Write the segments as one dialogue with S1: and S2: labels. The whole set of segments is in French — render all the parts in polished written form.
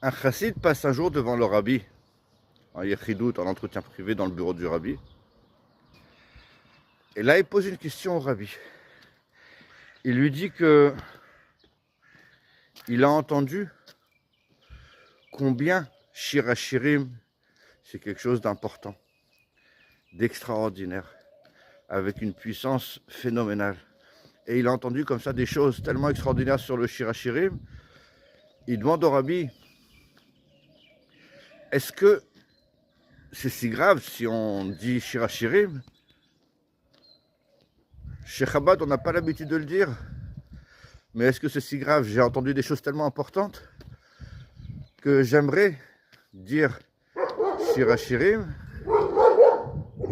S1: Un chassid passe un jour devant le rabbi, en yechidout, en entretien privé dans le bureau du rabbi. Et là, il pose une question au rabbi. Il lui dit que il a entendu combien Shir HaShirim, c'est quelque chose d'important, d'extraordinaire, avec une puissance phénoménale. Et il a entendu comme ça des choses tellement extraordinaires sur le Shir HaShirim. Il demande au rabbi, est-ce que c'est si grave si on dit Shir HaShirim? Chez Chabad, on n'a pas l'habitude de le dire. Mais est-ce que c'est si grave? J'ai entendu des choses tellement importantes que j'aimerais dire Shir HaShirim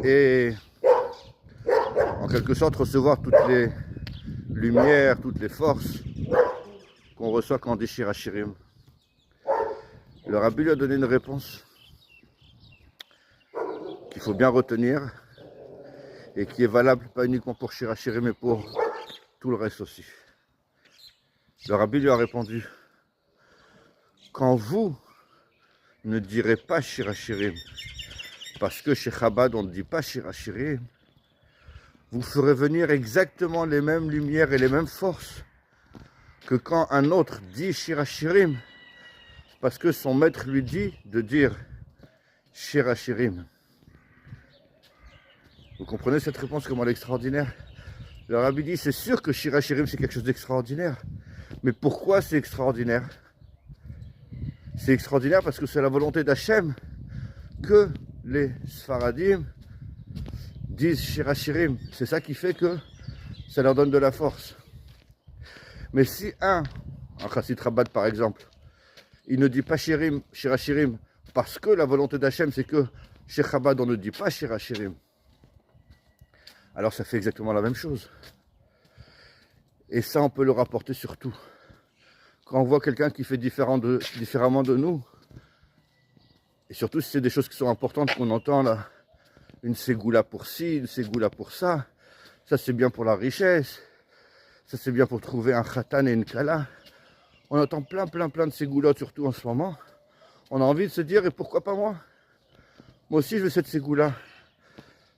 S1: et en quelque sorte recevoir toutes les lumières, toutes les forces qu'on reçoit quand on dit Shir HaShirim. Le rabbi lui a donné une réponse qu'il faut bien retenir et qui est valable pas uniquement pour Shir HaShirim mais pour tout le reste aussi. Le rabbi lui a répondu, quand vous ne direz pas Shir HaShirim, parce que chez Chabad on ne dit pas Shir HaShirim, vous ferez venir exactement les mêmes lumières et les mêmes forces que quand un autre dit Shir HaShirim, parce que son maître lui dit de dire Shir HaShirim. Vous comprenez cette réponse, comment elle est extraordinaire? Le rabbi dit, c'est sûr que Shir HaShirim c'est quelque chose d'extraordinaire. Mais pourquoi c'est extraordinaire? C'est extraordinaire parce que c'est la volonté d'Hachem que les Sfaradim disent Shir HaShirim. C'est ça qui fait que ça leur donne de la force. Mais si un Chassid Chabad par exemple, il ne dit pas Shir HaShirim parce que la volonté d'Hachem c'est que chez Chabad on ne dit pas Shir HaShirim, alors ça fait exactement la même chose. Et ça on peut le rapporter sur tout. Quand on voit quelqu'un qui fait différemment de nous, et surtout si c'est des choses qui sont importantes qu'on entend là, une ségoula pour ci, une ségoula pour ça c'est bien pour la richesse, ça c'est bien pour trouver un khatan et une kala. On entend plein de ségoulottes, surtout en ce moment. On a envie de se dire, et pourquoi pas moi? Moi aussi je veux cette ségoula.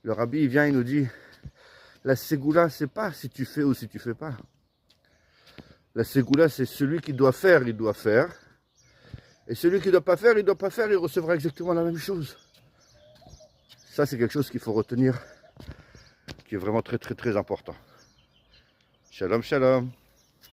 S1: Le rabbi il vient, il nous dit, la ségoula c'est pas si tu fais ou si tu fais pas. La ségoula c'est celui qui doit faire, il doit faire. Et celui qui ne doit pas faire, il doit pas faire, il recevra exactement la même chose. Ça c'est quelque chose qu'il faut retenir, qui est vraiment très important. Shalom, shalom.